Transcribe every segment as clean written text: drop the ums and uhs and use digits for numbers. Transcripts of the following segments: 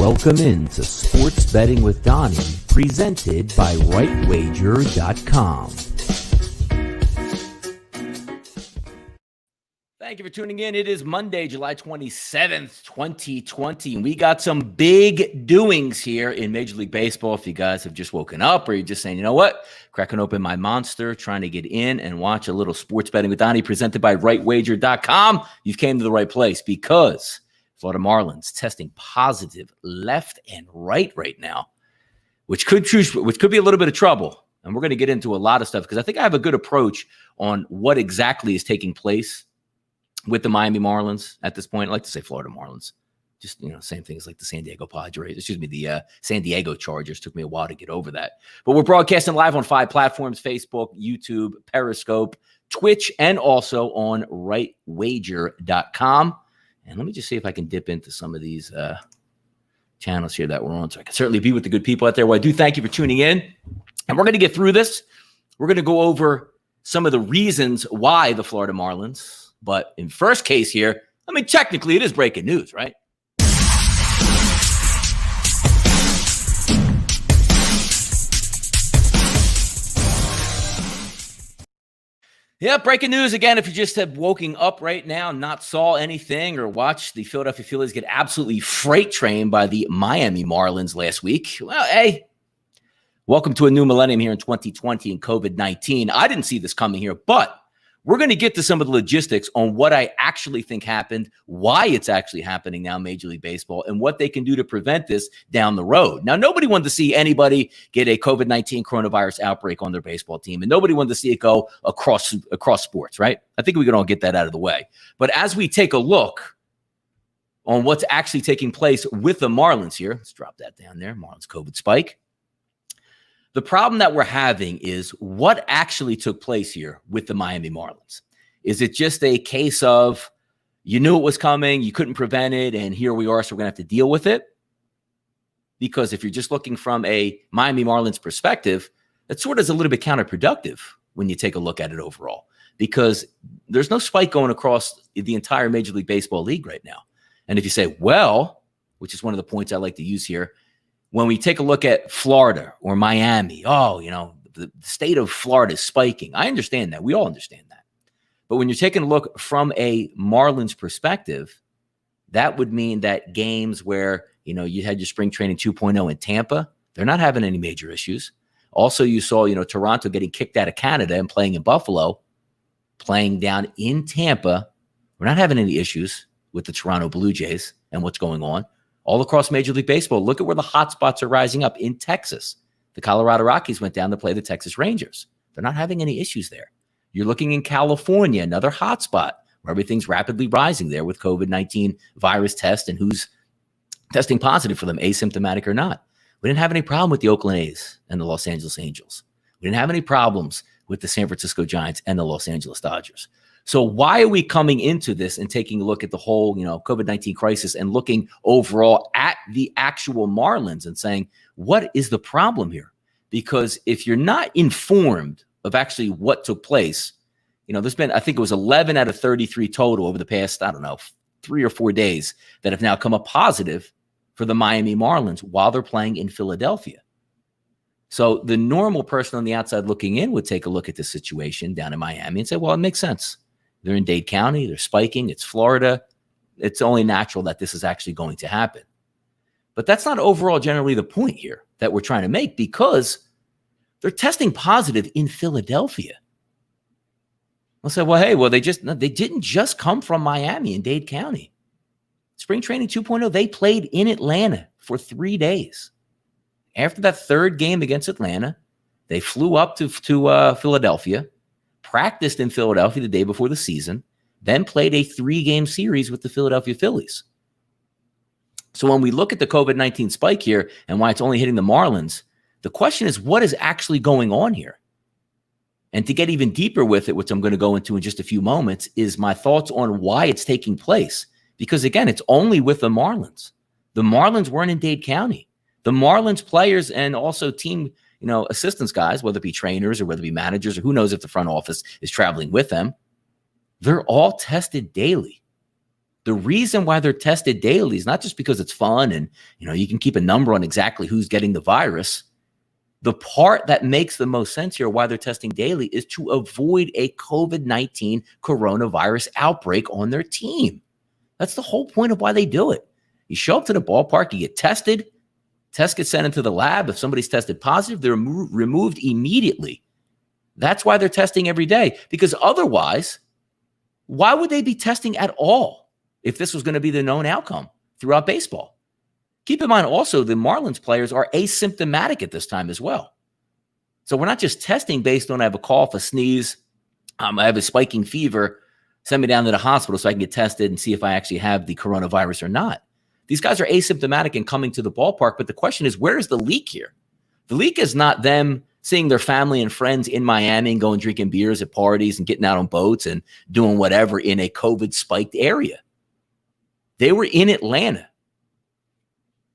Welcome into Sports Betting with Donnie, presented by RightWager.com. Thank you for tuning in. It is Monday, July 27th, 2020. And we got some big doings here in Major League Baseball. If you guys have just woken up or you're just saying, you know what, cracking open my monster, trying to get in and watch a little Sports Betting with Donnie presented by RightWager.com, you've came to the right place because Florida Marlins testing positive left and right now, which could be a little bit of trouble. And we're going to get into a lot of stuff because I think I have a good approach on what exactly is taking place with the Miami Marlins at this point. I like to say Florida Marlins. Just, same thing as like the San Diego Padres. The San Diego Chargers. Took me a while to get over that. But we're broadcasting live on 5 platforms: Facebook, YouTube, Periscope, Twitch, and also on rightwager.com. And let me just see if I can dip into some of these channels here that we're on, so I can certainly be with the good people out there. Well, I do thank you for tuning in. And we're going to get through this. We're going to go over some of the reasons why the Florida Marlins. But in first case here, technically it is breaking news, right? Yeah, breaking news again. If you just have woken up right now, not saw anything or watched the Philadelphia Phillies get absolutely freight trained by the Miami Marlins last week, well, hey, welcome to a new millennium here in 2020 and COVID-19. I didn't see this coming here, but we're going to get to some of the logistics on what I actually think happened, why it's actually happening now in Major League Baseball, and what they can do to prevent this down the road. Now, nobody wanted to see anybody get a COVID-19 coronavirus outbreak on their baseball team, and nobody wanted to see it go across sports, right? I think we can all get that out of the way. But as we take a look on what's actually taking place with the Marlins here, let's drop that down there, Marlins COVID spike. The problem that we're having is what actually took place here with the Miami Marlins. Is it just a case of you knew it was coming, you couldn't prevent it, and here we are, so we're going to have to deal with it? Because if you're just looking from a Miami Marlins perspective, that sort of is a little bit counterproductive when you take a look at it overall, because there's no spike going across the entire Major League Baseball league right now. And if you say, well, which is one of the points I like to use here, when we take a look at Florida or Miami, the state of Florida is spiking. I understand that. We all understand that. But when you're taking a look from a Marlins perspective, that would mean that games where, you had your spring training 2.0 in Tampa, they're not having any major issues. Also, you saw, Toronto getting kicked out of Canada and playing in Buffalo, playing down in Tampa. We're not having any issues with the Toronto Blue Jays and what's going on. All across Major League Baseball, look at where the hot spots are rising up. In Texas, the Colorado Rockies went down to play the Texas Rangers. They're not having any issues there. You're looking in California, another hot spot where everything's rapidly rising there with COVID-19 virus test and who's testing positive for them, asymptomatic or not. We didn't have any problem with the Oakland A's and the Los Angeles Angels. We didn't have any problems with the San Francisco Giants and the Los Angeles Dodgers. So why are we coming into this and taking a look at the whole, COVID-19 crisis and looking overall at the actual Marlins and saying, what is the problem here? Because if you're not informed of actually what took place, there's been, I think it was 11 out of 33 total over the past, 3 or 4 days that have now come up positive for the Miami Marlins while they're playing in Philadelphia. So the normal person on the outside looking in would take a look at the situation down in Miami and say, well, it makes sense. They're in Dade County. They're spiking. It's Florida. It's only natural that this is actually going to happen. But that's not overall generally the point here that we're trying to make, because they're testing positive in Philadelphia. I'll say, they didn't just come from Miami and Dade County. Spring Training 2.0, they played in Atlanta for 3 days. After that third game against Atlanta, they flew up to Philadelphia, practiced in Philadelphia the day before the season, then played a 3-game series with the Philadelphia Phillies. So when we look at the COVID-19 spike here and why it's only hitting the Marlins, the question is, what is actually going on here? And to get even deeper with it, which I'm going to go into in just a few moments, is my thoughts on why it's taking place. Because again, it's only with the Marlins. The Marlins weren't in Dade County. The Marlins players and also team assistance guys, whether it be trainers or whether it be managers or who knows if the front office is traveling with them, they're all tested daily. The reason why they're tested daily is not just because it's fun and, you can keep a number on exactly who's getting the virus. The part that makes the most sense here, why they're testing daily, is to avoid a COVID-19 coronavirus outbreak on their team. That's the whole point of why they do it. You show up to the ballpark, you get tested, test gets sent into the lab. If somebody's tested positive, they're removed immediately. That's why they're testing every day, because otherwise, why would they be testing at all if this was going to be the known outcome throughout baseball? Keep in mind also, the Marlins players are asymptomatic at this time as well. So we're not just testing based on I have a cough, a sneeze, I have a spiking fever, send me down to the hospital so I can get tested and see if I actually have the coronavirus or not. These guys are asymptomatic and coming to the ballpark, but the question is, where is the leak here? The leak is not them seeing their family and friends in Miami and going drinking beers at parties and getting out on boats and doing whatever in a COVID spiked area. They were in Atlanta,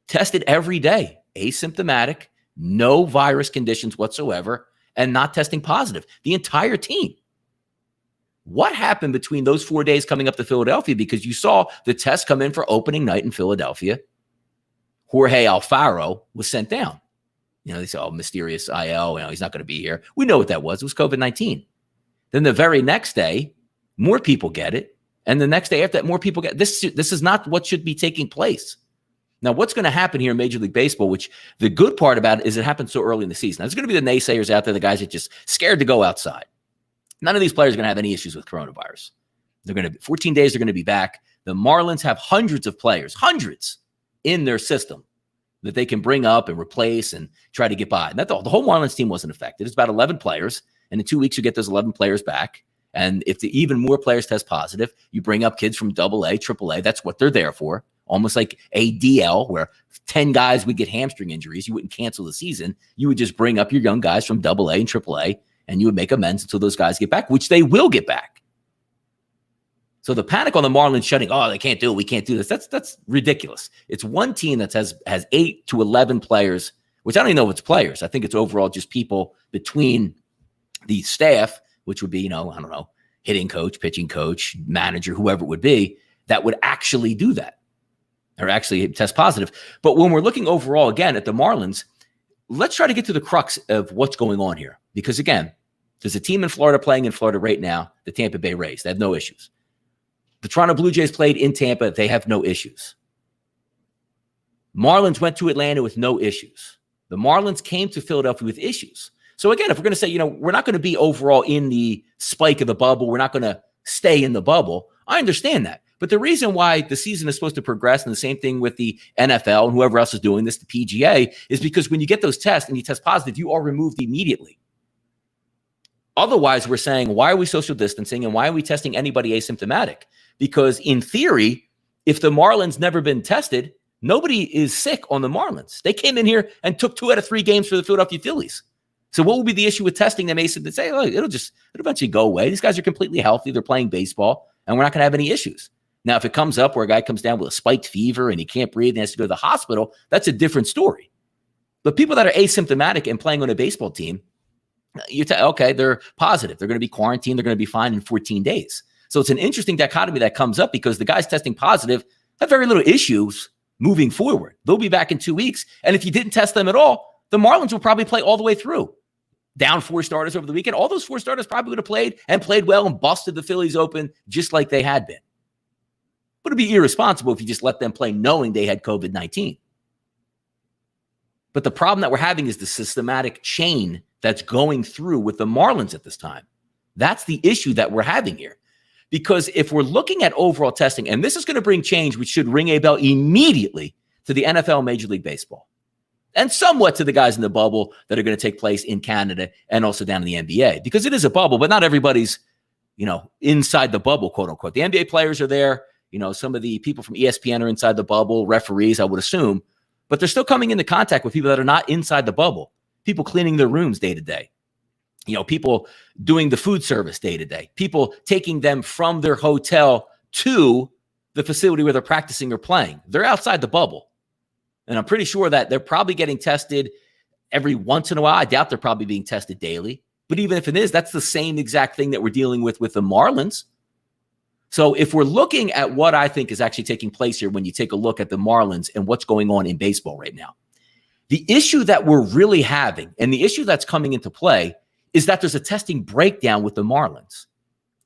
tested every day, asymptomatic, no virus conditions whatsoever, and not testing positive. The entire team. What happened between those 4 days coming up to Philadelphia? Because you saw the test come in for opening night in Philadelphia. Jorge Alfaro was sent down. They say, oh, mysterious IL, he's not going to be here. We know what that was. It was COVID-19. Then the very next day, more people get it. And the next day after that, more people get it. This is not what should be taking place. Now, what's going to happen here in Major League Baseball, which the good part about it is it happened so early in the season. Now, there's going to be the naysayers out there, the guys that just scared to go outside. None of these players are going to have any issues with coronavirus. 14 days, they're going to be back. The Marlins have hundreds of players, in their system that they can bring up and replace and try to get by. And that's all. The whole Marlins team wasn't affected. It's about 11 players. And in 2 weeks, you get those 11 players back. And if even more players test positive, you bring up kids from AA, AAA. That's what they're there for. Almost like a DL, where 10 guys would get hamstring injuries. You wouldn't cancel the season. You would just bring up your young guys from AA and AAA, and you would make amends until those guys get back, which they will get back. So the panic on the Marlins shutting, oh, they can't do it, we can't do this, that's ridiculous. It's one team that has 8 to 11 players, which I don't even know if it's players. I think it's overall just people between the staff, which would be, I don't know, hitting coach, pitching coach, manager, whoever it would be, that would actually do that or actually test positive. But when we're looking overall, again, at the Marlins, let's try to get to the crux of what's going on here. Because, again, there's a team in Florida playing in Florida right now, the Tampa Bay Rays. They have no issues. The Toronto Blue Jays played in Tampa. They have no issues. Marlins went to Atlanta with no issues. The Marlins came to Philadelphia with issues. So, again, if we're going to say, we're not going to be overall in the spike of the bubble, we're not going to stay in the bubble, I understand that. But the reason why the season is supposed to progress, and the same thing with the NFL and whoever else is doing this, the PGA, is because when you get those tests and you test positive, you are removed immediately. Otherwise, we're saying, why are we social distancing and why are we testing anybody asymptomatic? Because in theory, if the Marlins never been tested, nobody is sick on the Marlins. They came in here and took 2 out of 3 games for the Philadelphia Phillies. So what would be the issue with testing them asymptomatic? Say, oh, it'll eventually go away. These guys are completely healthy. They're playing baseball, and we're not going to have any issues. Now, if it comes up where a guy comes down with a spiked fever and he can't breathe and has to go to the hospital, that's a different story. But people that are asymptomatic and playing on a baseball team, okay, they're positive. They're going to be quarantined. They're going to be fine in 14 days. So it's an interesting dichotomy that comes up because the guys testing positive have very little issues moving forward. They'll be back in 2 weeks. And if you didn't test them at all, the Marlins will probably play all the way through. Down 4 starters over the weekend. All those 4 starters probably would have played well and busted the Phillies open just like they had been. But it'd be irresponsible if you just let them play knowing they had COVID-19. But the problem that we're having is the systematic chain that's going through with the Marlins at this time. That's the issue that we're having here. Because if we're looking at overall testing, and this is going to bring change, which should ring a bell immediately to the NFL, Major League Baseball, and somewhat to the guys in the bubble that are going to take place in Canada and also down in the NBA, because it is a bubble, but not everybody's, inside the bubble, quote unquote. The NBA players are there. Some of the people from ESPN are inside the bubble, referees, I would assume, but they're still coming into contact with people that are not inside the bubble, people cleaning their rooms day to day, people doing the food service day to day, people taking them from their hotel to the facility where they're practicing or playing. They're outside the bubble. And I'm pretty sure that they're probably getting tested every once in a while. I doubt they're probably being tested daily. But even if it is, that's the same exact thing that we're dealing with the Marlins. So if we're looking at what I think is actually taking place here, when you take a look at the Marlins and what's going on in baseball right now, the issue that we're really having and the issue that's coming into play is that there's a testing breakdown with the Marlins.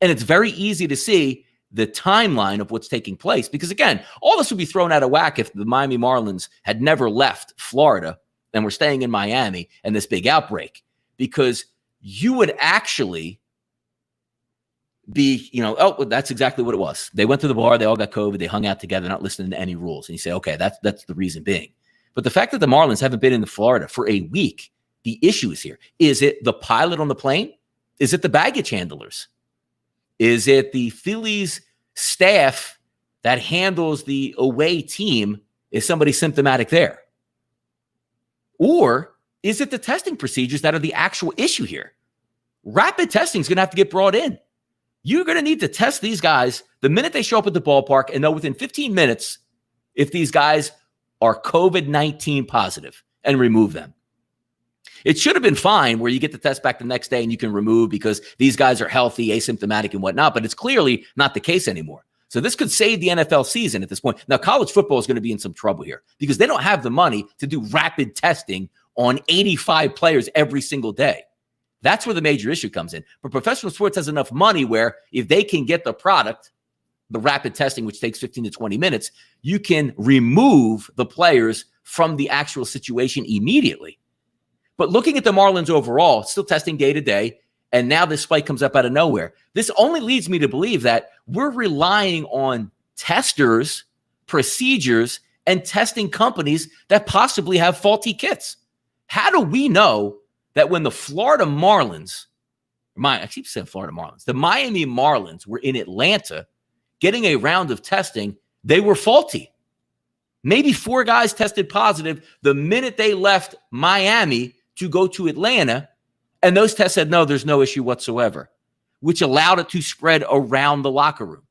And it's very easy to see the timeline of what's taking place because, again, all this would be thrown out of whack if the Miami Marlins had never left Florida and were staying in Miami and this big outbreak, because you would actually be, oh, that's exactly what it was. They went to the bar, they all got COVID, they hung out together, not listening to any rules. And you say, okay, that's the reason being. But the fact that the Marlins haven't been in Florida for a week, the issue is here. Is it the pilot on the plane? Is it the baggage handlers? Is it the Phillies staff that handles the away team? Is somebody symptomatic there? Or is it the testing procedures that are the actual issue here? Rapid testing is going to have to get brought in. You're going to need to test these guys the minute they show up at the ballpark and know within 15 minutes if these guys are COVID-19 positive and remove them. It should have been fine where you get the test back the next day and you can remove because these guys are healthy, asymptomatic and whatnot, but it's clearly not the case anymore. So this could save the NFL season at this point. Now, college football is going to be in some trouble here because they don't have the money to do rapid testing on 85 players every single day. That's where the major issue comes in. But professional sports has enough money where if they can get the product, the rapid testing, which takes 15 to 20 minutes, you can remove the players from the actual situation immediately. But looking at the Marlins overall, still testing day to day, and now this spike comes up out of nowhere. This only leads me to believe that we're relying on testers, procedures, and testing companies that possibly have faulty kits. How do we know that when the Florida Marlins, I keep saying Florida Marlins, the Miami Marlins were in Atlanta getting a round of testing, they were faulty? Maybe 4 guys tested positive the minute they left Miami to go to Atlanta, and those tests said, no, there's no issue whatsoever, which allowed it to spread around the locker room.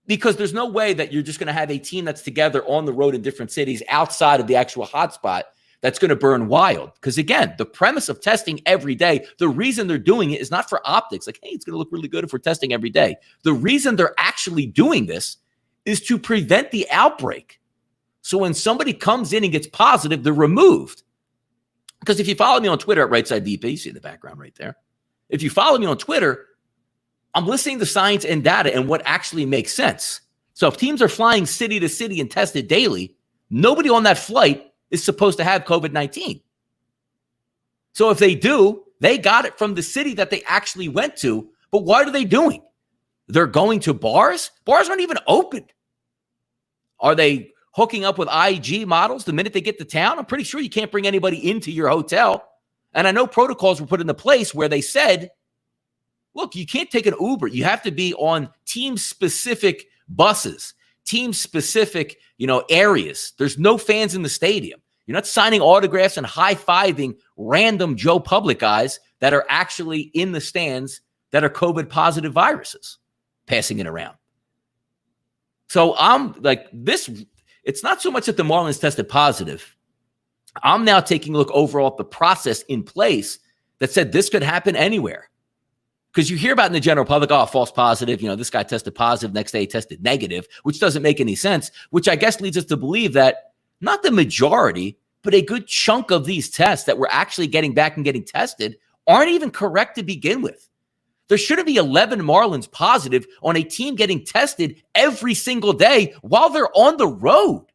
Because there's no way that you're just going to have a team that's together on the road in different cities outside of the actual hotspot that's going to burn wild. Because again, the premise of testing every day, the reason they're doing it is not for optics. Like, hey, it's going to look really good if we're testing every day. The reason they're actually doing this is to prevent the outbreak. So when somebody comes in and gets positive, they're removed. Because if you follow me on Twitter at RightSideDP, you see the background right there. If you follow me on Twitter, I'm listening to science and data and what actually makes sense. So if teams are flying city to city and tested daily, nobody on that flight is supposed to have COVID-19. So if they do, they got it from the city that they actually went to. But what are they doing? They're going to bars? Bars aren't even open. Are they hooking up with IG models the minute they get to town? I'm pretty sure you can't bring anybody into your hotel. And I know protocols were put into place where they said, look, you can't take an Uber. You have to be on team-specific buses, team-specific, areas. There's no fans in the stadium. You're not signing autographs and high-fiving random Joe Public guys that are actually in the stands that are COVID-positive viruses passing it around. So I'm like, it's not so much that the Marlins tested positive. I'm now taking a look overall at the process in place that said this could happen anywhere. Because you hear about in the general public, false positive, this guy tested positive, next day he tested negative, which doesn't make any sense, which I guess leads us to believe that not the majority, but a good chunk of these tests that we're actually getting back and getting tested aren't even correct to begin with. There shouldn't be 11 Marlins positive on a team getting tested every single day while they're on the road.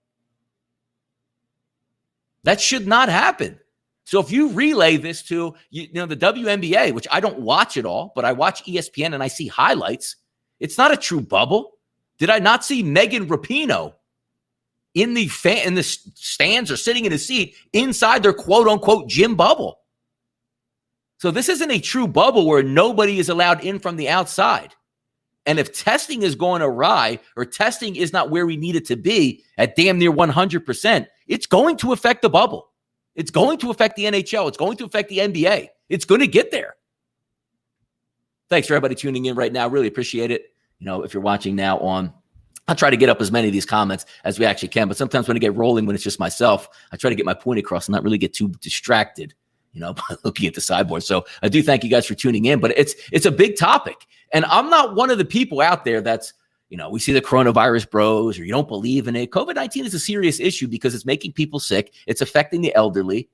That should not happen. So if you relay this to the WNBA, which I don't watch at all, but I watch ESPN and I see highlights, it's not a true bubble. Did I not see Megan Rapinoe in the stands or sitting in a seat inside their quote-unquote gym bubble? So this isn't a true bubble where nobody is allowed in from the outside. And if testing is going awry or testing is not where we need it to be at damn near 100%, it's going to affect the bubble. It's going to affect the NHL. It's going to affect the NBA. It's going to get there. Thanks for everybody tuning in right now. Really appreciate it. If you're watching now I'll try to get up as many of these comments as we actually can. But sometimes when I get rolling, when it's just myself, I try to get my point across and not really get too distracted, looking at the sideboard. So I do thank you guys for tuning in, but it's a big topic. And I'm not one of the people out there that's, we see the coronavirus bros or you don't believe in it. COVID-19 is a serious issue because it's making people sick. It's affecting the elderly.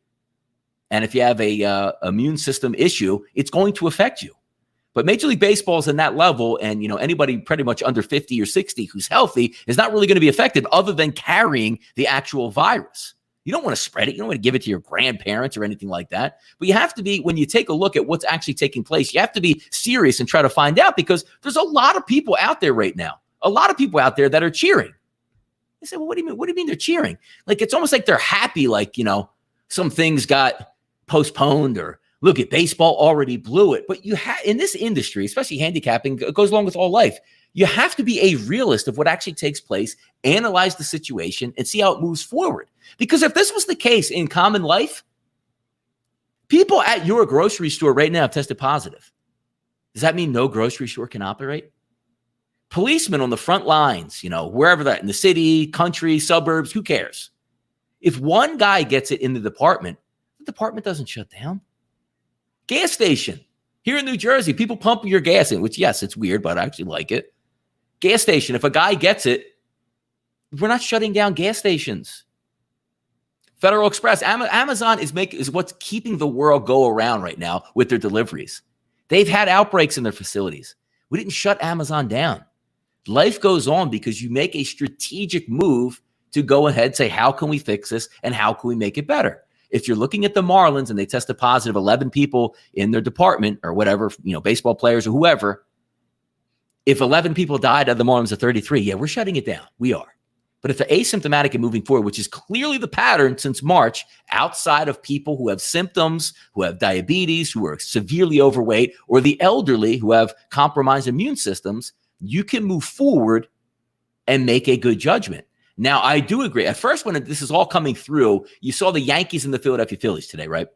And if you have a immune system issue, it's going to affect you. But Major League Baseball is in that level. And, anybody pretty much under 50 or 60 who's healthy is not really going to be affected other than carrying the actual virus. You don't want to spread it. You don't want to give it to your grandparents or anything like that. But you have to be, when you take a look at what's actually taking place, you have to be serious and try to find out, because there's a lot of people out there right now. A lot of people out there that are cheering. They say, well, what do you mean? What do you mean they're cheering? Like, it's almost like they're happy. Like, some things got postponed, or look at baseball already blew it. But you have, in this industry, especially handicapping, it goes along with all life. You have to be a realist of what actually takes place, analyze the situation, and see how it moves forward. Because if this was the case in common life, people at your grocery store right now have tested positive. Does that mean no grocery store can operate? Policemen on the front lines, wherever that, in the city, country, suburbs, who cares? If one guy gets it in the department doesn't shut down. Gas station here in New Jersey, people pump your gas in, which, yes, it's weird, but I actually like it. Gas station, if a guy gets it, we're not shutting down gas stations. Federal Express, Amazon is what's keeping the world go around right now with their deliveries. They've had outbreaks in their facilities. We didn't shut Amazon down. Life goes on because you make a strategic move to go ahead and say, how can we fix this and how can we make it better? If you're looking at the Marlins and they tested positive 11 people in their department or whatever, baseball players or whoever, if 11 people died out of the Marlins of 33, yeah, we're shutting it down. We are. But if they're asymptomatic and moving forward, which is clearly the pattern since March, outside of people who have symptoms, who have diabetes, who are severely overweight, or the elderly who have compromised immune systems, you can move forward and make a good judgment. Now, I do agree. At first, when this is all coming through, you saw the Yankees and the Philadelphia Phillies today, right?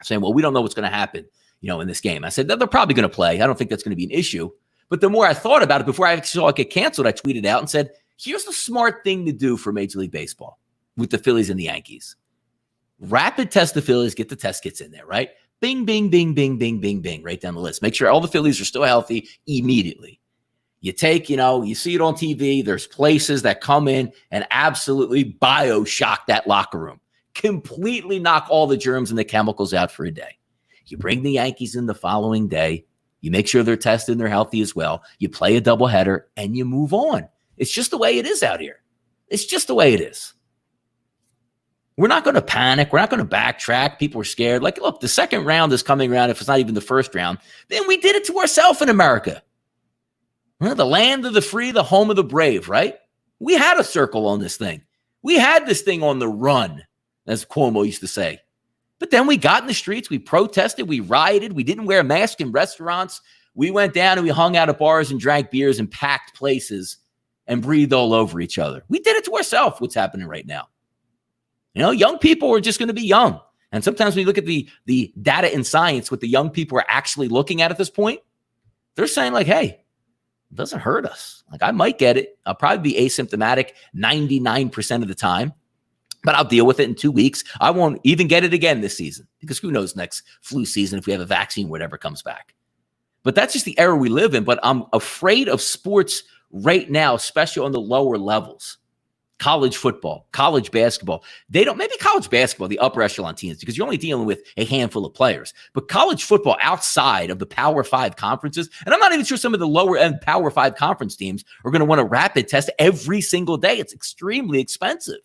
Saying, well, we don't know what's going to happen, in this game. I said, they're probably going to play. I don't think that's going to be an issue. But the more I thought about it, before I saw it get canceled, I tweeted out and said, here's the smart thing to do for Major League Baseball with the Phillies and the Yankees. Rapid test the Phillies, get the test kits in there, right? Bing, bing, bing, bing, bing, bing, bing, right down the list. Make sure all the Phillies are still healthy immediately. You take, you see it on TV. There's places that come in and absolutely bioshock that locker room, completely knock all the germs and the chemicals out for a day. You bring the Yankees in the following day. You make sure they're tested and they're healthy as well. You play a doubleheader and you move on. It's just the way it is out here. It's just the way it is. We're not going to panic. We're not going to backtrack. People are scared. Like, look, the second round is coming around. If it's not even the first round, then we did it to ourselves in America. The land of the free, the home of the brave, right? We had a circle on this thing. We had this thing on the run, as Cuomo used to say. But then we got in the streets. We protested. We rioted. We didn't wear masks in restaurants. We went down and we hung out at bars and drank beers in packed places and breathed all over each other. We did it to ourselves, what's happening right now. Young people are just going to be young. And sometimes when you look at the data in science, what the young people are actually looking at this point, they're saying like, hey, it doesn't hurt us. Like, I might get it. I'll probably be asymptomatic 99% of the time, but I'll deal with it in 2 weeks. I won't even get it again this season, because who knows next flu season if we have a vaccine, whatever comes back. But that's just the era we live in. But I'm afraid of sports right now, especially on the lower levels. College football, college basketball. Maybe college basketball, the upper echelon teams, because you're only dealing with a handful of players. But college football outside of the Power 5 conferences, and I'm not even sure some of the lower end Power 5 conference teams are going to want a rapid test every single day. It's extremely expensive.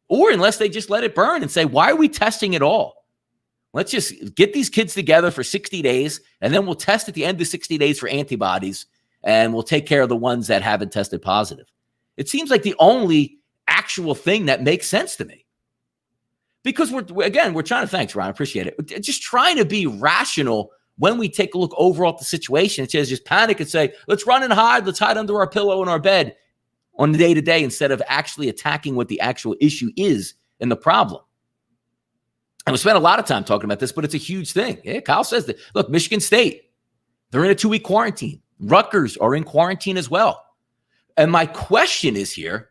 Or unless they just let it burn and say, why are we testing at all? Let's just get these kids together for 60 days, and then we'll test at the end of 60 days for antibodies, and we'll take care of the ones that haven't tested positive. It seems like the only actual thing that makes sense to me. Because we're trying to, thanks, Ron, I appreciate it. Just trying to be rational when we take a look overall at the situation. It says just panic and say, let's run and hide. Let's hide under our pillow in our bed on the day-to-day instead of actually attacking what the actual issue is and the problem. And we spent a lot of time talking about this, but it's a huge thing. Yeah, Kyle says that. Look, Michigan State, they're in a 2-week quarantine. Rutgers are in quarantine as well. And my question is here,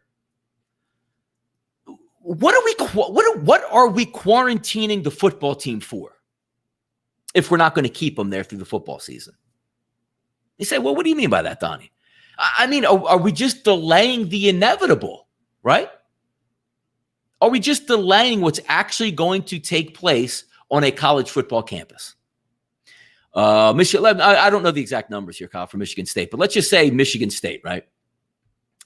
what are we quarantining the football team for if we're not going to keep them there through the football season? You say, well, what do you mean by that, Donnie? I mean, are we just delaying the inevitable, right? Are we just delaying what's actually going to take place on a college football campus? Michigan, I don't know the exact numbers here, Kyle, for Michigan State, but let's just say Michigan State, right?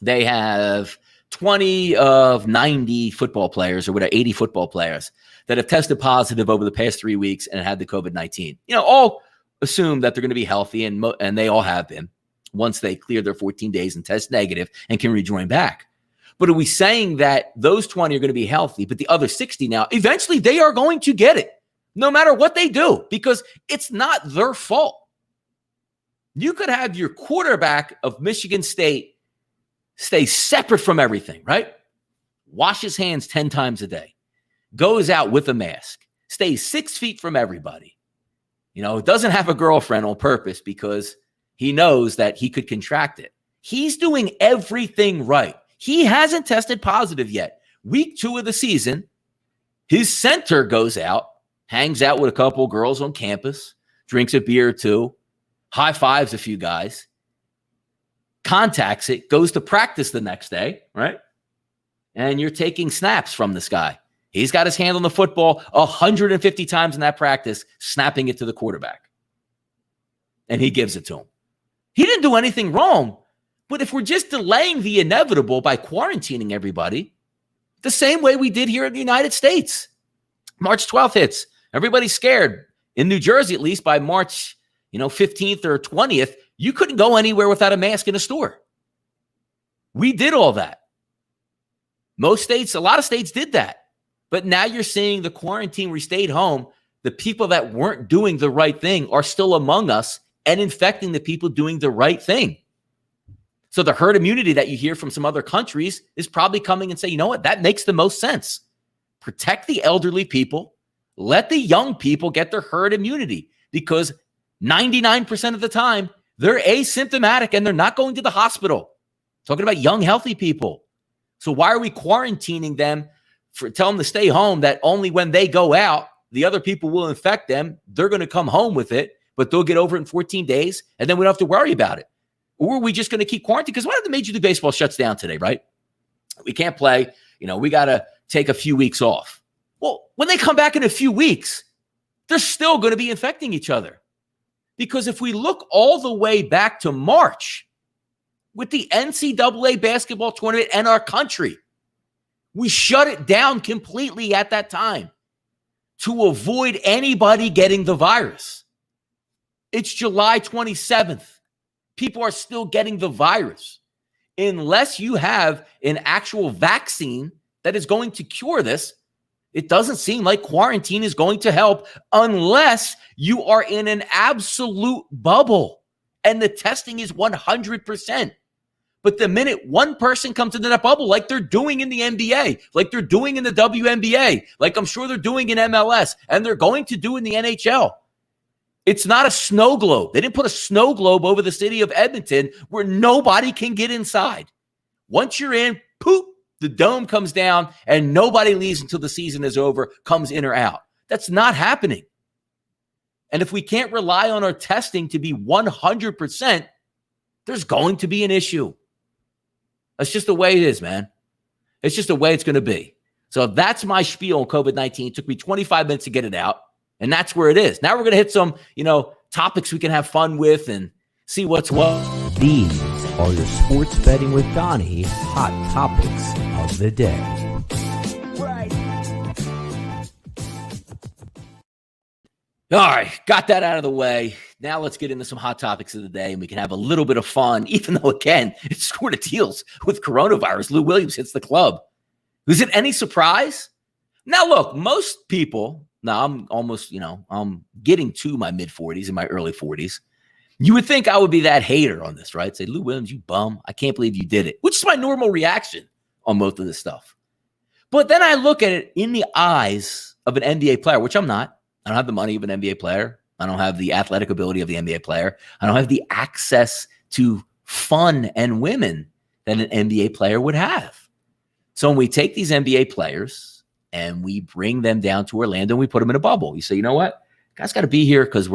They have 20 of 90 football players, or whatever, 80 football players that have tested positive over the past 3 weeks and had the COVID-19. All assume that they're going to be healthy, and they all have been once they clear their 14 days and test negative and can rejoin back. But are we saying that those 20 are going to be healthy, but the other 60 now, eventually they are going to get it, no matter what they do, because it's not their fault. You could have your quarterback of Michigan State stay separate from everything, right? Wash his hands 10 times a day, goes out with a mask, stays 6 feet from everybody. Doesn't have a girlfriend on purpose because he knows that he could contract it. He's doing everything right. He hasn't tested positive yet. Week 2 of the season, his center goes out, hangs out with a couple girls on campus, drinks a beer or two, high fives a few guys, contacts it, goes to practice the next day, right? And you're taking snaps from this guy. He's got his hand on the football 150 times in that practice, snapping it to the quarterback. And he gives it to him. He didn't do anything wrong. But if we're just delaying the inevitable by quarantining everybody, the same way we did here in the United States, March 12th hits. Everybody's scared. In New Jersey, at least by March 15th or 20th, you couldn't go anywhere without a mask in a store. We did all that. A lot of states did that. But now you're seeing the quarantine, we stayed home. The people that weren't doing the right thing are still among us and infecting the people doing the right thing. So the herd immunity that you hear from some other countries is probably coming and say, you know what, that makes the most sense. Protect the elderly people. Let the young people get their herd immunity, because 99% of the time they're asymptomatic and they're not going to the hospital. Talking about young, healthy people. So why are we quarantining them, tell them to stay home, that only when they go out, the other people will infect them. They're going to come home with it, but they'll get over it in 14 days, and then we don't have to worry about it. Or are we just going to keep quarantining? Because one of the Major League Baseball shuts down today, right? We can't play. We got to take a few weeks off. Well, when they come back in a few weeks, they're still going to be infecting each other. Because if we look all the way back to March with the NCAA basketball tournament and our country, we shut it down completely at that time to avoid anybody getting the virus. It's July 27th. People are still getting the virus. Unless you have an actual vaccine that is going to cure this, it doesn't seem like quarantine is going to help unless you are in an absolute bubble and the testing is 100%. But the minute one person comes into that bubble, like they're doing in the NBA, like they're doing in the WNBA, like I'm sure they're doing in MLS, and they're going to do in the NHL, it's not a snow globe. They didn't put a snow globe over the city of Edmonton where nobody can get inside. Once you're in, poof, the dome comes down and nobody leaves until the season is over, comes in or out. That's not happening. And if we can't rely on our testing to be 100%, there's going to be an issue. That's just the way it is, man. It's just the way it's going to be. So that's my spiel on COVID-19. It took me 25 minutes to get it out. And that's where it is. Now we're going to hit some, topics we can have fun with and see what's what. These are your sports betting with Donnie hot topics of the day. Right. All right, got that out of the way. Now let's get into some hot topics of the day, and we can have a little bit of fun, even though, again, it's sort of deals with coronavirus. Lou Williams hits the club. Was it any surprise? Now, look, most people... Now, I'm almost, I'm getting to my mid-40s and my early 40s. You would think I would be that hater on this, right? Say, Lou Williams, you bum. I can't believe you did it, which is my normal reaction on most of this stuff. But then I look at it in the eyes of an NBA player, which I'm not. I don't have the money of an NBA player. I don't have the athletic ability of the NBA player. I don't have the access to fun and women that an NBA player would have. So when we take these NBA players and we bring them down to Orlando and we put them in a bubble, you say, you know what? Guys got to be here because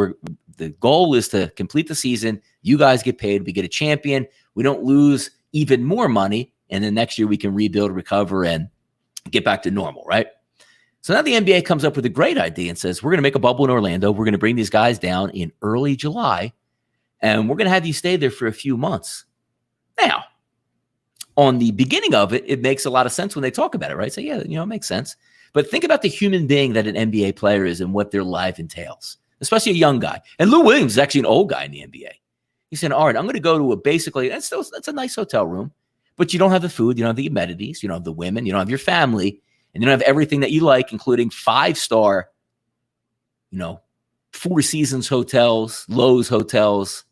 the goal is to complete the season. You guys get paid. We get a champion. We don't lose even more money. And then next year we can rebuild, recover, and get back to normal, right? So now the NBA comes up with a great idea and says, we're going to make a bubble in Orlando. We're going to bring these guys down in early July, and we're going to have you stay there for a few months. Now, on the beginning of it, it makes a lot of sense when they talk about it, right? So, yeah, it makes sense. But think about the human being that an NBA player is and what their life entails, especially a young guy. And Lou Williams is actually an old guy in the NBA. He said, all right, I'm going to go to that's a nice hotel room, but you don't have the food, you don't have the amenities, you don't have the women, you don't have your family, and you don't have everything that you like, including 5-star, Four Seasons hotels, Lowe's hotels,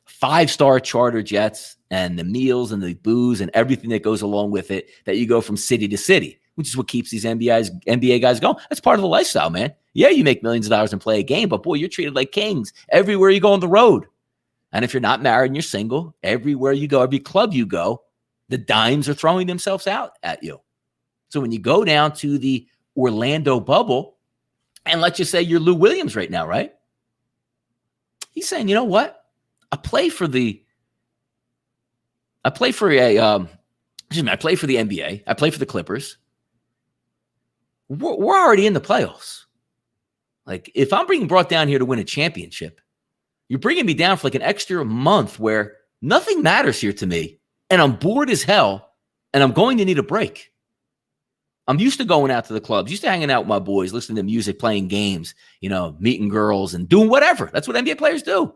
5-star charter jets, and the meals and the booze and everything that goes along with it, that you go from city to city, which is what keeps these NBA guys going. That's part of the lifestyle, man. Yeah, you make millions of dollars and play a game, but boy, you're treated like kings everywhere you go on the road. And if you're not married and you're single, everywhere you go, every club you go, the dimes are throwing themselves out at you. So when you go down to the Orlando bubble, and let's just say you're Lou Williams right now, right? He's saying, you know what? I play for the NBA. I play for the Clippers. We're already in the playoffs. Like, if I'm being brought down here to win a championship, you're bringing me down for like an extra month where nothing matters here to me, and I'm bored as hell, and I'm going to need a break. I'm used to going out to the clubs, used to hanging out with my boys, listening to music, playing games, meeting girls and doing whatever. That's what NBA players do.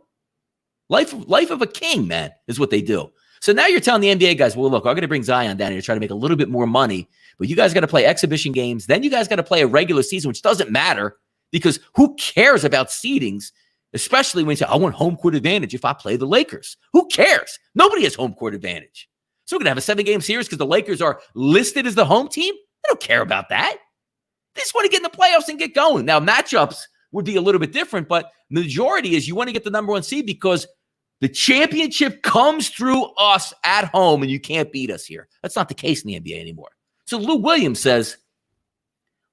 Life of a king, man, is what they do. So now you're telling the NBA guys, well, look, I'm going to bring Zion down here to try to make a little bit more money, but you guys got to play exhibition games. Then you guys got to play a regular season, which doesn't matter because who cares about seedings, especially when you say, I want home court advantage if I play the Lakers. Who cares? Nobody has home court advantage. So we're going to have a 7-game series because the Lakers are listed as the home team? They don't care about that. They just want to get in the playoffs and get going. Now, matchups would be a little bit different, but the majority is you want to get the number 1 seed because the championship comes through us at home, and you can't beat us here. That's not the case in the NBA anymore. So Lou Williams says,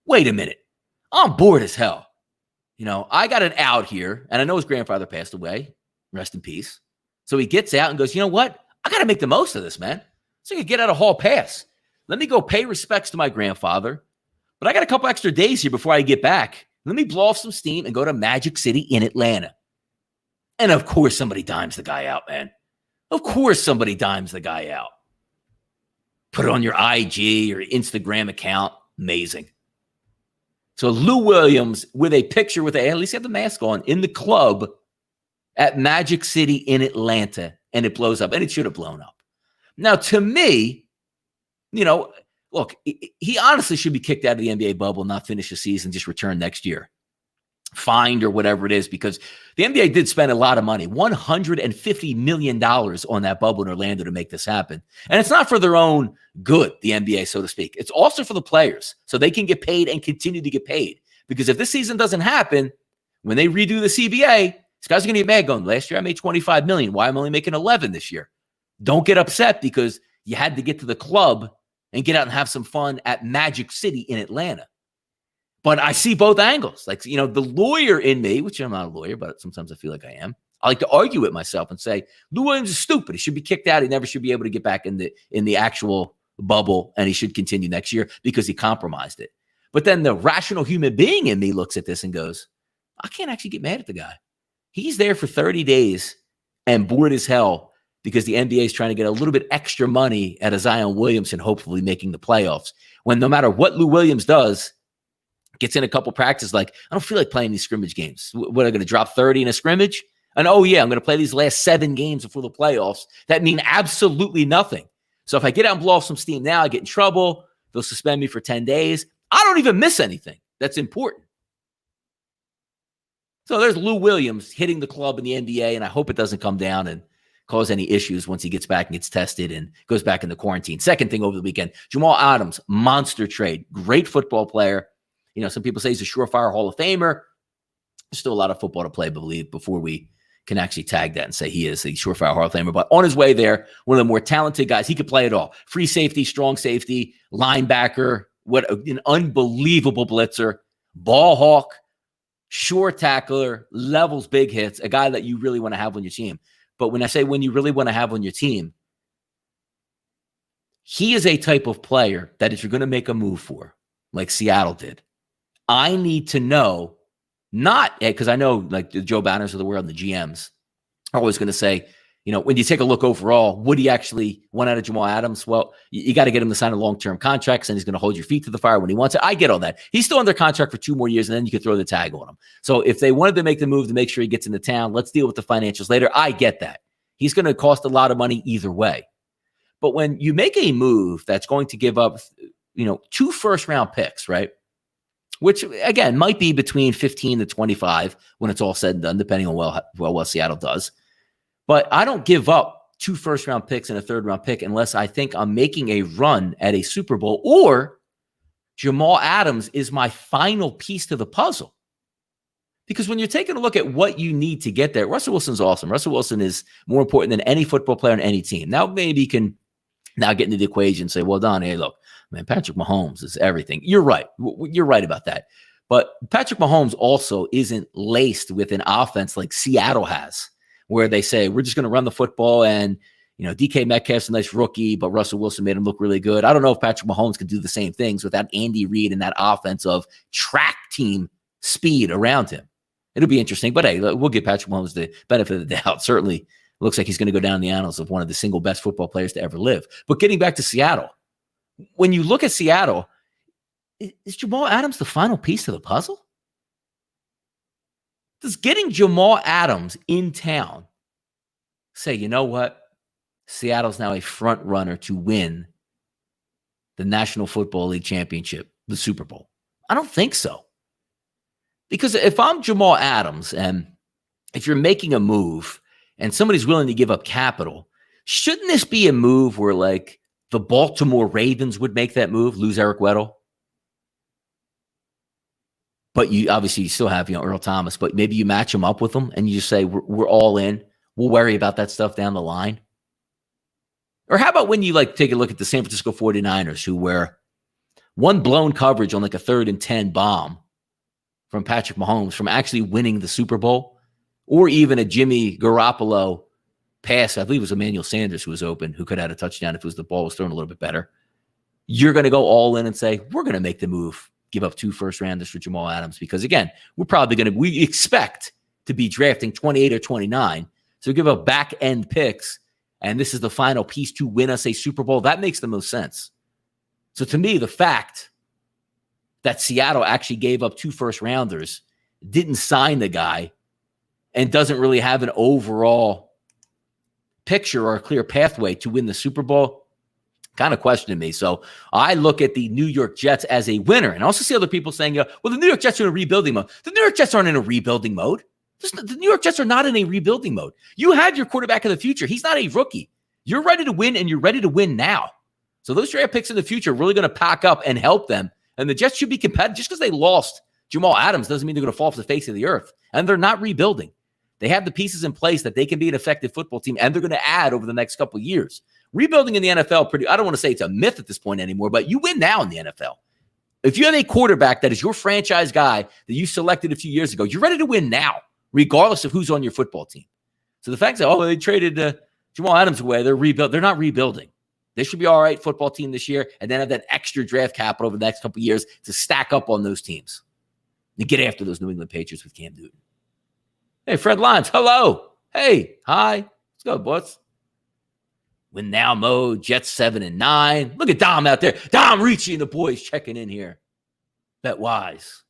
wait a minute. I'm bored as hell. I got an out here, and I know his grandfather passed away. Rest in peace. So he gets out and goes, you know what? I got to make the most of this, man. So you can get out a hall pass. Let me go pay respects to my grandfather. But I got a couple extra days here before I get back. Let me blow off some steam and go to Magic City in Atlanta. And of course, somebody dimes the guy out, man. Of course, somebody dimes the guy out. Put it on your IG or Instagram account. Amazing. So Lou Williams with a picture with at least have the mask on in the club at Magic City in Atlanta, and it blows up, and it should have blown up. Now, to me, look, he honestly should be kicked out of the NBA bubble, not finish the season, just return next year. Fined or whatever it is, because the NBA did spend a lot of money, $150 million on that bubble in Orlando to make this happen. And it's not for their own good, the NBA, so to speak. It's also for the players, so they can get paid and continue to get paid. Because if this season doesn't happen, when they redo the CBA, these guys are going to get mad going, last year I made $25 million. Why am I only making 11 this year? Don't get upset because you had to get to the club and get out and have some fun at Magic City in Atlanta. But I see both angles. Like, the lawyer in me, which I'm not a lawyer, but sometimes I feel like I am. I like to argue with myself and say, Lou Williams is stupid. He should be kicked out. He never should be able to get back in the actual bubble, and he should continue next year because he compromised it. But then the rational human being in me looks at this and goes, I can't actually get mad at the guy. He's there for 30 days and bored as hell because the NBA is trying to get a little bit extra money at a Zion Williamson, hopefully making the playoffs. When no matter what Lou Williams does, gets in a couple practices, like, I don't feel like playing these scrimmage games. What, am I going to drop 30 in a scrimmage? And, oh, yeah, I'm going to play these last 7 games before the playoffs. That mean absolutely nothing. So if I get out and blow off some steam now, I get in trouble. They'll suspend me for 10 days. I don't even miss anything that's important. So there's Lou Williams hitting the club in the NBA, and I hope it doesn't come down and cause any issues once he gets back and gets tested and goes back into quarantine. Second thing over the weekend, Jamal Adams, monster trade, great football player. Some people say he's a surefire Hall of Famer. There's still a lot of football to play, before we can actually tag that and say he is a surefire Hall of Famer. But on his way there, one of the more talented guys. He could play it all. Free safety, strong safety, linebacker, what an unbelievable blitzer, ball hawk, short tackler, levels big hits, a guy that you really want to have on your team. But when I say when you really want to have on your team, he is a type of player that if you're going to make a move for, like Seattle did, I need to know, not because I know like the Joe Banners of the world and the GMs are always going to say, when you take a look overall, would he actually want out of Jamal Adams? Well, you got to get him to sign a long-term contract, and he's going to hold your feet to the fire when he wants it. I get all that. He's still under contract for 2 more years, and then you could throw the tag on him. So if they wanted to make the move to make sure he gets into town, let's deal with the financials later. I get that. He's going to cost a lot of money either way. But when you make a move that's going to give up, 2 first-round picks, right? Which, again, might be between 15 to 25 when it's all said and done, depending on what Seattle does. But I don't give up 2 first-round picks and a third-round pick unless I think I'm making a run at a Super Bowl or Jamal Adams is my final piece to the puzzle. Because when you're taking a look at what you need to get there, Russell Wilson's awesome. Russell Wilson is more important than any football player on any team. Now, maybe you can now get into the equation and say, well, Donnie, hey, look, man, Patrick Mahomes is everything. You're right. You're right about that. But Patrick Mahomes also isn't laced with an offense like Seattle has, where they say, we're just going to run the football and, DK Metcalf's a nice rookie, but Russell Wilson made him look really good. I don't know if Patrick Mahomes can do the same things without Andy Reid and that offense of track team speed around him. It'll be interesting, but hey, we'll give Patrick Mahomes the benefit of the doubt. Certainly looks like he's going to go down the annals of one of the single best football players to ever live. But getting back to Seattle, when you look at Seattle, is Jamal Adams the final piece to the puzzle? Does getting Jamal Adams in town say, you know what? Seattle's now a front runner to win the National Football League championship, the Super Bowl? I don't think so. Because if I'm Jamal Adams and if you're making a move and somebody's willing to give up capital, shouldn't this be a move where like the Baltimore Ravens would make that move, lose Eric Weddle? But you obviously still have, Earl Thomas, but maybe you match him up with them and you just say, we're all in. We'll worry about that stuff down the line. Or how about when you take a look at the San Francisco 49ers, who were one blown coverage on like a 3rd and 10 bomb from Patrick Mahomes from actually winning the Super Bowl, or even a Jimmy Garoppolo pass. I believe it was Emmanuel Sanders who was open, who could have had a touchdown if the ball was thrown a little bit better. You're going to go all in and say, we're going to make the move. Give up 2 first-rounders for Jamal Adams because, again, we expect to be drafting 28 or 29. So give up back-end picks, and this is the final piece to win us a Super Bowl. That makes the most sense. So to me, the fact that Seattle actually gave up 2 first-rounders, didn't sign the guy, and doesn't really have an overall picture or a clear pathway to win the Super Bowl, kind of questioning me. So I look at the New York Jets as a winner. And I also see other people saying, well, the New York Jets are in a rebuilding mode. The New York Jets aren't in a rebuilding mode. The New York Jets are not in a rebuilding mode. You have your quarterback of the future. He's not a rookie. You're ready to win, and you're ready to win now. So those draft picks in the future are really going to pack up and help them. And the Jets should be competitive. Just because they lost Jamal Adams doesn't mean they're going to fall off the face of the earth. And they're not rebuilding. They have the pieces in place that they can be an effective football team, and they're going to add over the next couple of years. Rebuilding in the NFL, I don't want to say it's a myth at this point anymore, but you win now in the NFL. If you have a quarterback that is your franchise guy that you selected a few years ago, you're ready to win now, regardless of who's on your football team. So the fact that, they traded Jamal Adams away, they're not rebuilding. They should be all right football team this year, and then have that extra draft capital over the next couple of years to stack up on those teams and get after those New England Patriots with Cam Newton. Hey, Fred Lyons, hello. Hey, hi. Let's go, boys. Win now mode, Jets 7-9. Look at Dom out there. Dom Ricci and the boys checking in here. Bet wise.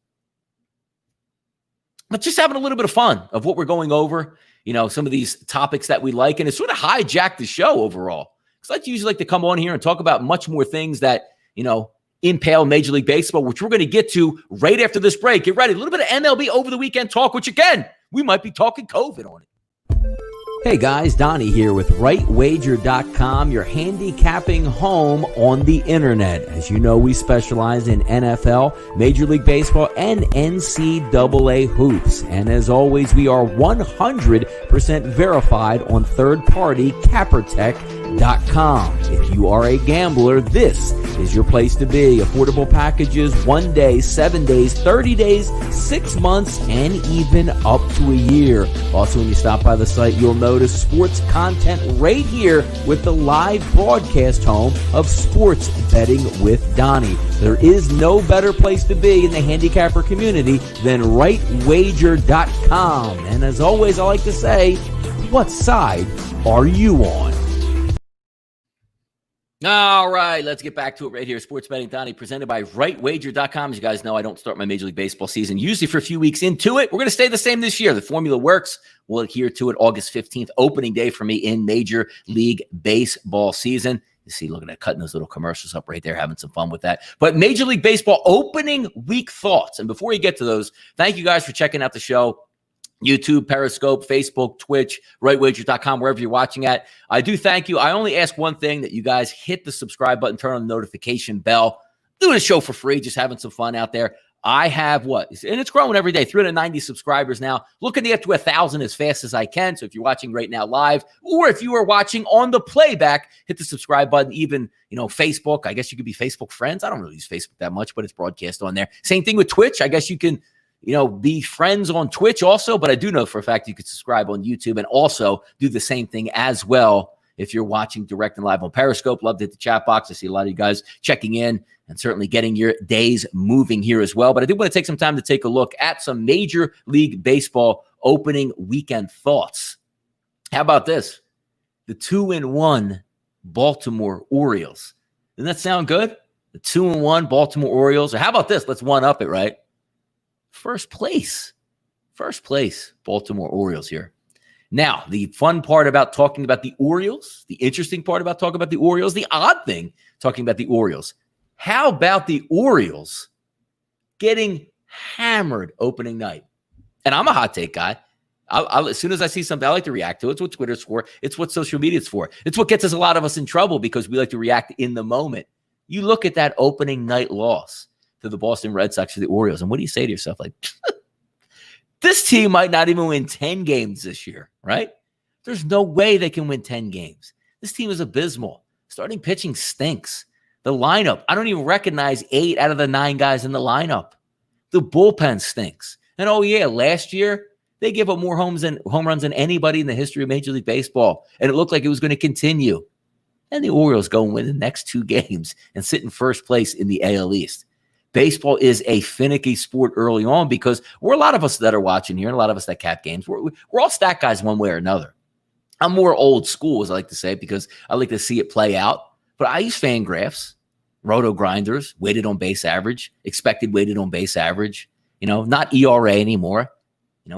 But just having a little bit of fun of what we're going over, some of these topics that we like, and it's sort of hijacked the show overall. Because I usually like to come on here and talk about much more things that, impale Major League Baseball, which we're going to get to right after this break. Get ready. A little bit of MLB over the weekend talk, which again, we might be talking COVID on it. Hey guys, Donnie here with RightWager.com, your handicapping home on the internet. As you know, we specialize in NFL, Major League Baseball, and NCAA hoops. And as always, we are 100% verified on third-party CapperTech.com. If you are a gambler, this is your place to be. Affordable packages, 1 day, 7 days, 30 days, 6 months, and even up to a year. Also, when you stop by the site, you'll notice sports content right here with the live broadcast home of Sports Betting with Donnie. There is no better place to be in the handicapper community than RightWager.com. And as always, I like to say, what side are you on? All right, let's get back to it right here. Sports Betting Donnie, presented by RightWager.com. As you guys know, I don't start my Major League Baseball season usually for a few weeks into it. We're going to stay the same this year. The formula works. We'll adhere to it. August 15th, opening day for me in Major League Baseball season. You see, look at that, cutting those little commercials up right there, having some fun with that. But Major League Baseball opening week thoughts. And before you get to those, thank you guys for checking out the show. YouTube, Periscope, Facebook, Twitch, RightWager.com, wherever you're watching at. I do thank you. I only ask one thing, that you guys hit the subscribe button, turn on the notification bell. Doing a show for free, just having some fun out there. I have and it's growing every day, 390 subscribers now. Looking to get to 1,000 as fast as I can. So if you're watching right now live, or if you are watching on the playback, hit the subscribe button. Even, Facebook. I guess you could be Facebook friends. I don't really use Facebook that much, but it's broadcast on there. Same thing with Twitch. I guess you can be friends on Twitch also, but I do know for a fact you could subscribe on YouTube and also do the same thing as well if you're watching direct and live on Periscope. Love to hit the chat box. I see a lot of you guys checking in and certainly getting your days moving here as well. But I do want to take some time to take a look at some Major League Baseball opening weekend thoughts. How about this? The 2-1 Baltimore Orioles. Doesn't that sound good? The 2-1 Baltimore Orioles. Or how about this? Let's one-up it, right? First place, Baltimore Orioles here. Now, the fun part about talking about the Orioles, the interesting part about talking about the Orioles, the odd thing talking about the Orioles. How about the Orioles getting hammered opening night? And I'm a hot take guy. As soon as I see something, I like to react to it. It's what Twitter's for. It's what social media is for. It's what gets us a lot of us in trouble, because we like to react in the moment. You look at that opening night loss to the Boston Red Sox or the Orioles, and what do you say to yourself? Like, this team might not even win 10 games this year, right? There's no way they can win 10 games. This team is abysmal. Starting pitching stinks. The lineup, I don't even recognize 8 out of the 9 guys in the lineup. The bullpen stinks. And last year, they gave up more home runs than anybody in the history of Major League Baseball. And it looked like it was going to continue. And the Orioles go and win the next 2 games and sit in first place in the AL East. Baseball is a finicky sport early on, because we're a lot of us that are watching here, and a lot of us that cap games. We're all stat guys one way or another. I'm more old school, as I like to say, because I like to see it play out. But I use Fangraphs, roto grinders, weighted on base average, expected weighted on base average, not ERA anymore,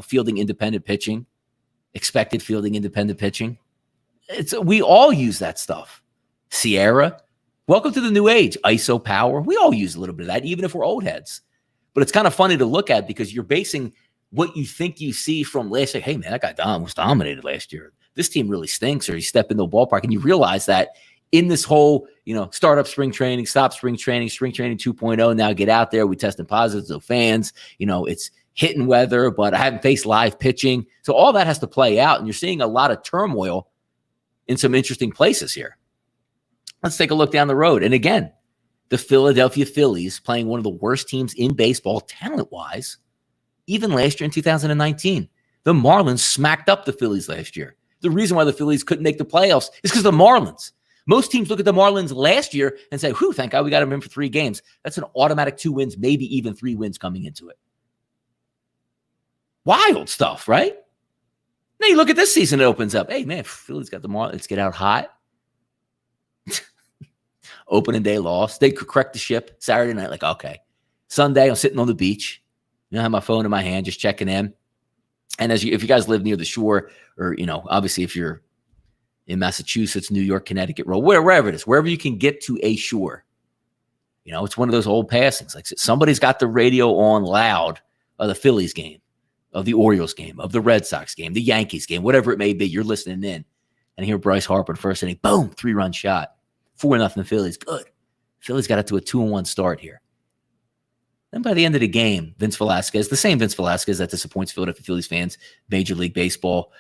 fielding independent pitching, expected fielding independent pitching. We all use that stuff. Sierra. Welcome to the new age. ISO power. We all use a little bit of that, even if we're old heads. But it's kind of funny to look at, because you're basing what you think you see from last year. Hey, man, that guy was dominated last year. This team really stinks, or he stepped into the ballpark. And you realize that in this whole, startup spring training, stop spring training 2.0, now get out there. We testing positive, so fans, it's hitting weather, but I haven't faced live pitching. So all that has to play out. And you're seeing a lot of turmoil in some interesting places here. Let's take a look down the road. And again, the Philadelphia Phillies, playing one of the worst teams in baseball talent-wise, even last year in 2019. The Marlins smacked up the Phillies last year. The reason why the Phillies couldn't make the playoffs is because the Marlins. Most teams look at the Marlins last year and say, whew, thank God we got them in for 3 games. That's an automatic 2 wins, maybe even 3 wins coming into it. Wild stuff, right? Now you look at this season, it opens up. Hey, man, Phillies got the Marlins. Let's get out hot. Opening day loss. They could correct the ship. Saturday night, like, okay. Sunday, I'm sitting on the beach. I have my phone in my hand, just checking in. And if you guys live near the shore, or, obviously if you're in Massachusetts, New York, Connecticut, wherever it is, wherever you can get to a shore, it's one of those old passings. Like, somebody's got the radio on loud of the Phillies game. of the Orioles game, of the Red Sox game, the Yankees game, whatever it may be, you're listening in and hear Bryce Harper first inning, boom, 3-run shot, 4-0 Phillies. Good. Phillies got it to a 2-1 start here. Then by the end of the game, Vince Velasquez, the same Vince Velasquez that disappoints Philadelphia Phillies fans, Major League Baseball,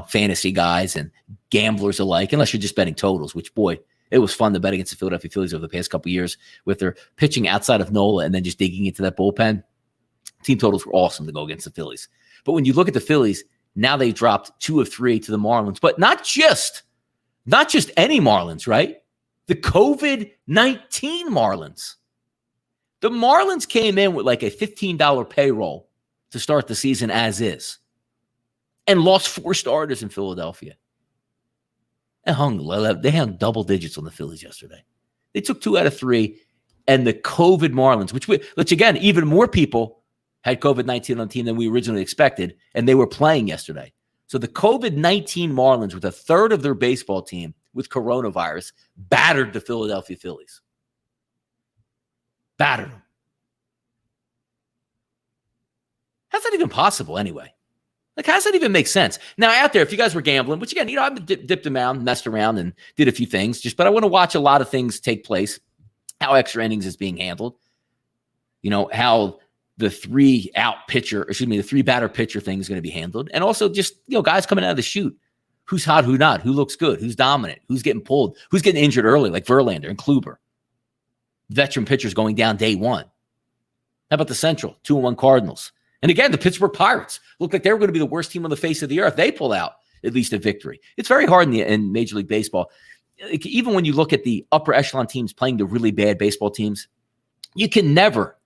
fantasy guys and gamblers alike, unless you're just betting totals, which, boy, it was fun to bet against the Philadelphia Phillies over the past couple of years with their pitching outside of Nola and then just digging into that bullpen. Team totals were awesome to go against the Phillies. But when you look at the Phillies, now they've dropped 2 of 3 to the Marlins, but not just any Marlins, right? The COVID-19 Marlins. The Marlins came in with like a $15 payroll to start the season as is and lost 4 starters in Philadelphia. They hung double digits on the Phillies yesterday. They took 2 out of 3, and the COVID Marlins, which again, even more people had COVID-19 on the team than we originally expected, and they were playing yesterday. So the COVID-19 Marlins, with a third of their baseball team with coronavirus, battered the Philadelphia Phillies. Battered them. How's that even possible anyway? Like, how does that even make sense? Now, out there, if you guys were gambling, which again, I've dipped around, messed around, and did a few things, but I want to watch a lot of things take place, how extra innings is being handled, how the 3-batter pitcher thing is going to be handled, and also just, guys coming out of the chute. Who's hot, who not, who looks good, who's dominant, who's getting pulled, who's getting injured early, like Verlander and Kluber. Veteran pitchers going down day one. How about the Central? 2-1 Cardinals. And again, the Pittsburgh Pirates look like they were going to be the worst team on the face of the earth. They pull out at least a victory. It's very hard in Major League Baseball. Even when you look at the upper echelon teams playing the really bad baseball teams, you can never,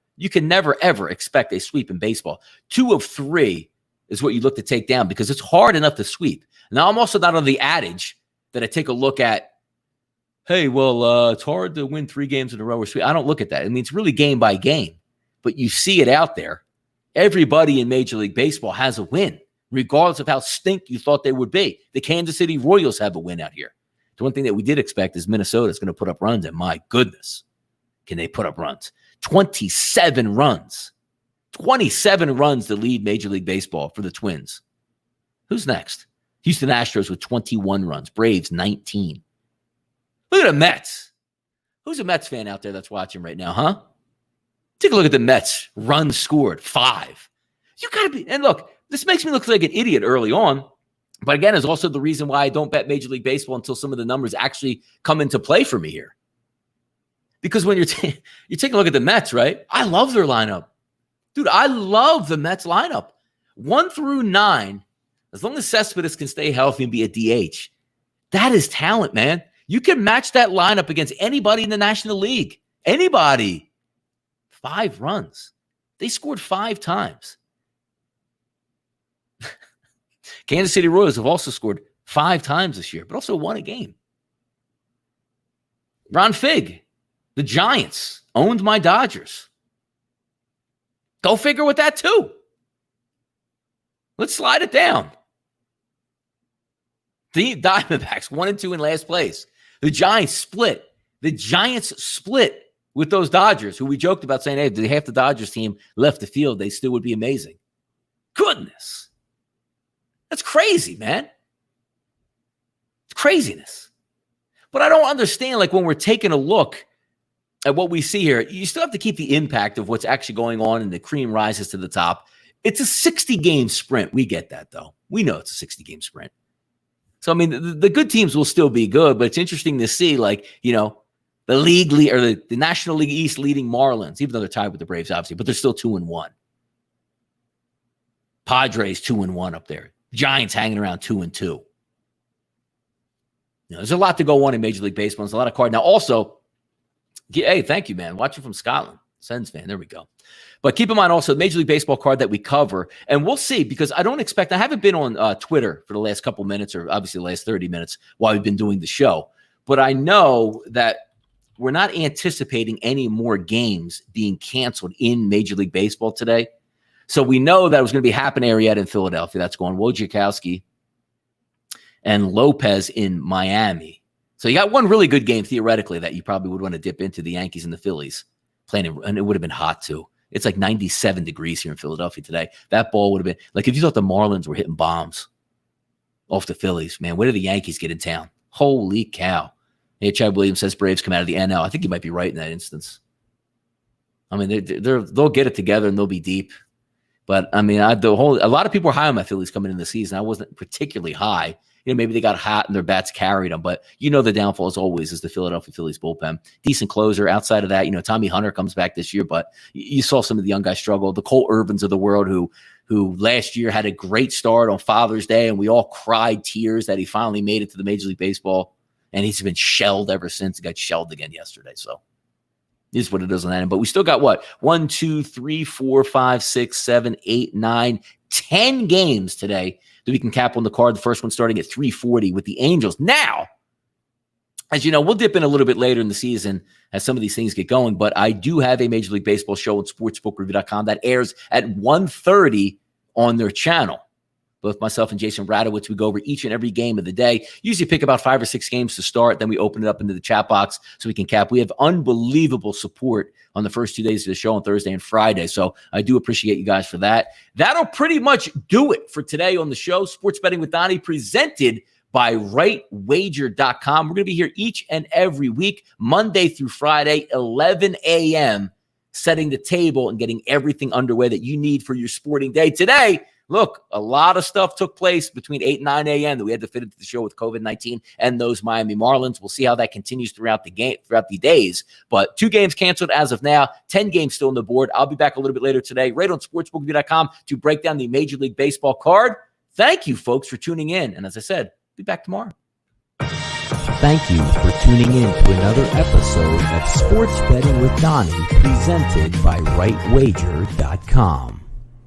ever expect a sweep in baseball. 2 of 3 is what you look to take down because it's hard enough to sweep. Now, I'm also not on the adage that I take a look at, hey, well, it's hard to win 3 games in a row or sweep. I don't look at that. I mean, it's really game by game, but you see it out there. Everybody in Major League Baseball has a win, regardless of how stink you thought they would be. The Kansas City Royals have a win out here. The one thing that we did expect is Minnesota is going to put up runs, and my goodness, can they put up runs? 27 runs. 27 runs to lead Major League Baseball for the Twins. Who's next? Houston Astros with 21 runs. Braves, 19. Look at the Mets. Who's a Mets fan out there that's watching right now, huh? Take a look at the Mets. Runs scored, 5. You got to be, and look, this makes me look like an idiot early on, but again, is also the reason why I don't bet Major League Baseball until some of the numbers actually come into play for me here. Because when you take a look at the Mets, right? I love their lineup. Dude, I love the Mets lineup. 1 through 9, as long as Cespedes can stay healthy and be a DH, that is talent, man. You can match that lineup against anybody in the National League. Anybody. 5 runs. They scored 5 times. Kansas City Royals have also scored 5 times this year, but also won a game. Ron Fig, the Giants, owned my Dodgers. Go figure with that too. Let's slide it down. The Diamondbacks, 1 and 2 in last place. The Giants split. With those Dodgers, who we joked about saying, hey, half the Dodgers team left the field, they still would be amazing. Goodness. That's crazy, man. It's craziness. But I don't understand, like, when we're taking a look at what we see here, you still have to keep the impact of what's actually going on and the cream rises to the top. It's a 60-game sprint. We get that, though. We know it's a 60-game sprint. So, I mean, the good teams will still be good, but it's interesting to see, like, the league or the National League East leading Marlins, even though they're tied with the Braves, obviously, but they're still 2-1. Padres 2-1 up there. Giants hanging around 2-2. There's a lot to go on in Major League Baseball. There's a lot of card. Now, also, hey, thank you, man. Watching from Scotland. Sens fan. There we go. But keep in mind also, the Major League Baseball card that we cover, and we'll see, because I haven't been on Twitter for the last couple minutes, or obviously the last 30 minutes while we've been doing the show. But I know that we're not anticipating any more games being canceled in Major League Baseball today. So we know that it was going to be Happen Arrieta in Philadelphia. That's going Wojciechowski and Lopez in Miami. So you got one really good game theoretically that you probably would want to dip into, the Yankees and the Phillies playing, and it would have been hot too. It's like 97 degrees here in Philadelphia today. That ball would have been like if you thought the Marlins were hitting bombs off the Phillies, man, where do the Yankees get in town? Holy cow. Hey, Chad Williams says Braves come out of the NL. I think he might be right in that instance. I mean, they'll get it together and they'll be deep. But I mean, a lot of people were high on my Phillies coming into the season. I wasn't particularly high. Maybe they got hot and their bats carried them. But the downfall as always is the Philadelphia Phillies bullpen. Decent closer. Outside of that, Tommy Hunter comes back this year, but you saw some of the young guys struggle. The Cole Irvins of the world who last year had a great start on Father's Day, and we all cried tears that he finally made it to the Major League Baseball. And he's been shelled ever since. He got shelled again yesterday. So is what it is on that end. But we still got 1, 2, 3, 4, 5, 6, 7, 8, 9, 10 games today that we can cap on the card. The first one starting at 3:40 with the Angels. Now, as you know, we'll dip in a little bit later in the season as some of these things get going. But I do have a Major League Baseball show on sportsbookreview.com that airs at 1:30 on their channel. Both myself and Jason Radowitz, we go over each and every game of the day. Usually pick about 5 or 6 games to start. Then we open it up into the chat box so we can cap. We have unbelievable support on the first 2 days of the show on Thursday and Friday. So I do appreciate you guys for that. That'll pretty much do it for today on the show. Sports Betting with Donnie presented by rightwager.com. We're going to be here each and every week, Monday through Friday, 11 a.m., setting the table and getting everything underway that you need for your sporting day. Today, look, a lot of stuff took place between 8 and 9 a.m. that we had to fit into the show with COVID-19 and those Miami Marlins. We'll see how that continues throughout the days. But 2 games canceled as of now, 10 games still on the board. I'll be back a little bit later today, right on sportsbookreview.com to break down the Major League Baseball card. Thank you, folks, for tuning in. And as I said, be back tomorrow. Thank you for tuning in to another episode of Sports Betting with Donnie, presented by rightwager.com.